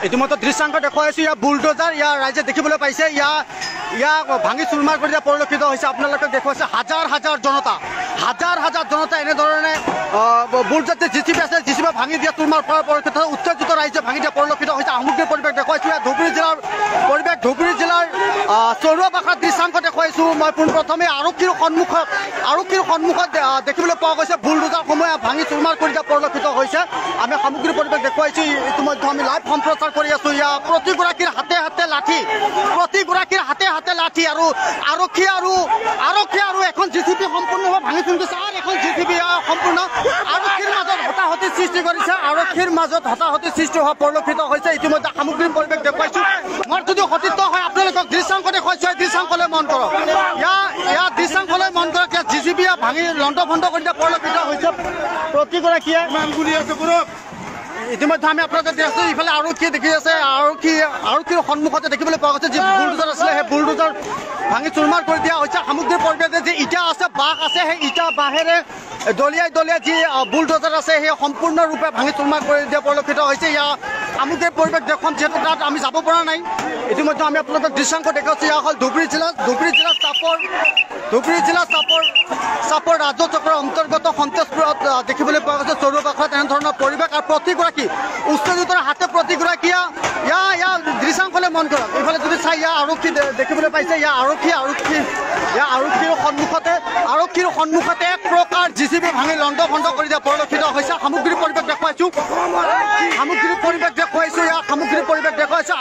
ইতিমধ্যে দৃশ্যাংশ দেখুৱাইছো ইয়াৰ বুলডোজাৰ ইয়াৰ ৰাইজে দেখিবলৈ পাইছে ইয়াক ভাঙি চুৰমাৰ কৰি দিয়া পৰিলক্ষিত হৈছে। আপোনালোকে দেখুৱাইছে হাজাৰ হাজাৰ জনতা এনেধৰণে বুলডোজাৰ জিচিবি আছে জিচিবি ভাঙি দিয়া চুৰমাৰ পৰা পৰিলক্ষিত উত্তেজিত ৰাইজে ভাঙি দিয়া পৰিলক্ষিত হৈছে। সামগ্ৰিক পৰিৱেশ দেখুৱাইছো ইয়াত ধুবুৰী জিলাৰ পৰিৱেশ ধুবুৰী জিলাৰ চৰুৱাবাসাৰ দৃশ্যাংশ দেখুৱাইছো মই পোনপ্ৰথমে আৰক্ষীৰ সন্মুখত দেখিবলৈ পোৱা গৈছে বুলডোজাৰসমূহে ভাঙি চুৰমাৰ কৰি দিয়া পৰিলক্ষিত হৈছে। আমি সামগ্ৰিক পৰিৱেশ দেখুৱাইছো ইতিমধ্যে আমি লাইভ সম্প্ৰচাৰ কৰি আছো। ইয়াৰ প্ৰতিগৰাকীৰ হাতে হাতে লাঠি আৰু আৰক্ষী আৰু এখন জিচিবি সম্পূৰ্ণভাৱে ভাঙি চুৰিছে আৰু এখন জিচিবি সম্পূৰ্ণ আৰক্ষীৰ মাজত হতাহতি সৃষ্টি হোৱা পৰিলক্ষিত হৈছে। ইতিমধ্যে সামগ্ৰিক পৰিৱেশ দেখুৱাইছো মই যদি সতীৰ্থ হয় আপোনালোকক দৃশ্যাংশ দেখুৱাইছো দৃশ্যাংশলৈ মন কৰক ইয়াৰ দৃশ্যাংশলৈ মন কৰক ইয়াত জিচিবি ভাঙি লণ্ড ভণ্ড কৰি দিয়া পৰিলক্ষিত হৈছে। প্ৰতিগৰাকীয়ে ইতিমধ্যে আমি আপোনালোকে দেখি আছো ইফালে আৰক্ষী দেখি আছে আৰক্ষীৰ সন্মুখতে দেখিবলৈ পোৱা গৈছে যি বুলডোজাৰ আছিলে সেই বুলডোজাৰ ভাঙি চুৰমাৰ কৰি দিয়া হৈছে। সামগ্ৰিক পৰিৱেশে যি ইটা আছে বাঁহ আছে সেই ইটা বাঁহেৰে দলিয়াই যি বুলডোজাৰ আছে সেই সম্পূৰ্ণৰূপে ভাঙি চুৰমাৰ কৰি দিয়া পৰিলক্ষিত হৈছে। ইয়াৰ সামগ্ৰিক পৰিৱেশ দেখুৱাম যিহেতু তাত আমি যাব পৰা নাই। ইতিমধ্যে আমি আপোনালোকক দৃশ্যাংশ দেখাইছো এয়া হ'ল ধুবুৰী জিলা চাপৰ ৰাজ্য চক্ৰৰ অন্তৰ্গত সন্তেজপুৰত দেখিবলৈ পোৱা গৈছে চৰুৱাবাসাত এনেধৰণৰ পৰিৱেশ আৰু প্ৰতিগৰাকী উত্তেজিতৰ হাতে প্ৰতিগৰাকীয়ে ইয়াৰ দৃশ্যাংশলৈ মন কৰক। এইফালে যদি চাই ইয়াৰ আৰক্ষী দেখিবলৈ পাইছে ইয়াৰ আৰক্ষীৰ সন্মুখতে এক প্ৰকাৰ জিচিবি ভাঙি লণ্ড ভণ্ড কৰি দিয়া পৰিলক্ষিত হৈছে। সামগ্ৰিক পৰিৱেশ দেখুৱাইছো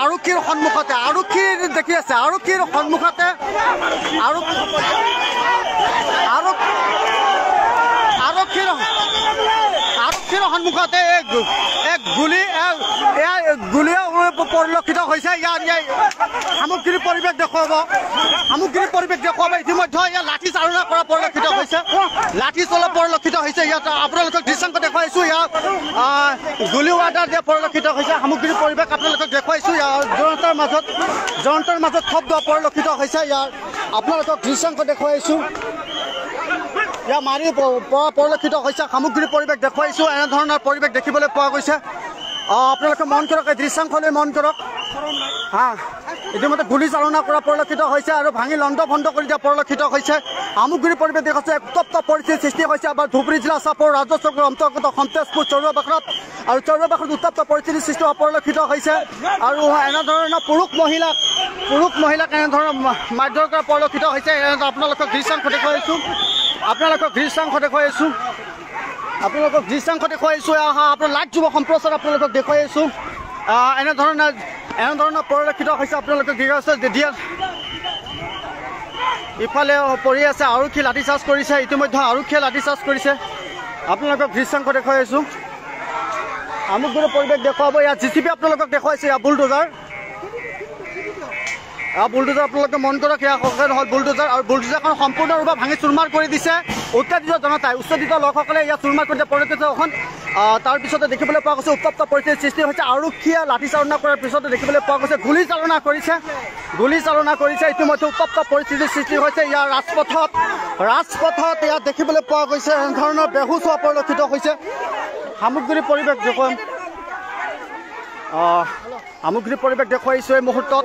আৰক্ষীৰ সন্মুখতে আৰক্ষীৰ দেখি আছে আৰক্ষীৰ সন্মুখতে এক গুলীয়া পৰিলক্ষিত হৈছে। ইয়াৰ সামগ্ৰিক পৰিৱেশ দেখুৱাব ইতিমধ্যে ইয়াত লাঠি চালনা কৰা পৰিলক্ষিত হৈছে ইয়াত আপোনালোকক দৃশ্যাংশ দেখুৱাইছো ইয়াত গুলী ৱাৰ্ডাৰ দিয়া পৰিলক্ষিত হৈছে। সামগ্ৰিক পৰিৱেশ আপোনালোকক দেখুৱাইছো ইয়াৰ জনতাৰ মাজত শব্দ পৰিলক্ষিত হৈছে। ইয়াৰ আপোনালোকক দৃশ্যাংশ দেখুৱাইছো ইয়াৰ মাৰি পৰা পৰিলক্ষিত হৈছে। সামগ্ৰিক পৰিৱেশ দেখুৱাইছো এনেধৰণৰ পৰিৱেশ দেখিবলৈ পোৱা গৈছে। আপোনালোকে মন কৰক এই দৃশ্যাংশলৈ মন কৰক ইতিমধ্যে গুলী চালনা কৰা পৰিলক্ষিত হৈছে আৰু ভাঙি লণ্ড ভণ্ড কৰি দিয়া পৰিলক্ষিত হৈছে। সামগ্ৰিক পৰিৱেশ দেখুৱাইছে উত্তপ্ত পৰিস্থিতিৰ সৃষ্টি হৈছে আমাৰ ধুবুৰী জিলা চাপৰ ৰাজ্য চক্ৰৰ অন্তৰ্গত সন্তেজপুৰ চৰুৱাবাসাত উত্তপ্ত পৰিস্থিতিৰ সৃষ্টি হোৱা পৰিলক্ষিত হৈছে। আৰু এনেধৰণৰ পুৰুষ মহিলাক এনেধৰণৰ মাৰধৰ কৰা পৰিলক্ষিত হৈছে। আপোনালোকক দৃশ্যাংশ দেখুৱাইছো আপোনাৰ লাইভ যুৱ সম্প্ৰচাৰ আপোনালোকক দেখুৱাইছো এনেধৰণৰ পৰিলক্ষিত হৈছে। আপোনালোকক ইফালে পৰি আছে আৰক্ষী লাঠিচাৰ্জ কৰিছে ইতিমধ্যে আপোনালোকক দৃশ্যাংশ দেখুৱাইছো। সামগ্ৰিক পৰিৱেশ দেখুৱাব ইয়াত জিচিবি আপোনালোকক দেখুৱাইছে ইয়াৰ বুলডোজাৰ আপোনালোকে মন কৰক ইয়াৰ হ'ল বুলডোজাৰ আৰু বুলডোজাৰখন সম্পূৰ্ণৰূপে ভাঙি চুৰমাৰ কৰি দিছে উত্তেজিত লোকসকলে ইয়াত চুৰমাৰ কৰি দিয়া পৰিলক্ষিত এখন তাৰপিছতে দেখিবলৈ পোৱা গৈছে উত্তপ্ত পৰিস্থিতিৰ সৃষ্টি হৈছে। আৰক্ষীয়ে লাঠি চালনা কৰাৰ পিছতে দেখিবলৈ পোৱা গৈছে গুলী চালনা কৰিছে ইতিমধ্যে উত্তপ্ত পৰিস্থিতিৰ সৃষ্টি হৈছে। ইয়াৰ ৰাজপথত ইয়াত দেখিবলৈ পোৱা গৈছে এনেধৰণৰ বেহুচ হোৱা পৰিলক্ষিত হৈছে। সামগ্ৰিক পৰিৱেশ দেখুৱাইছো এই মুহূৰ্তত।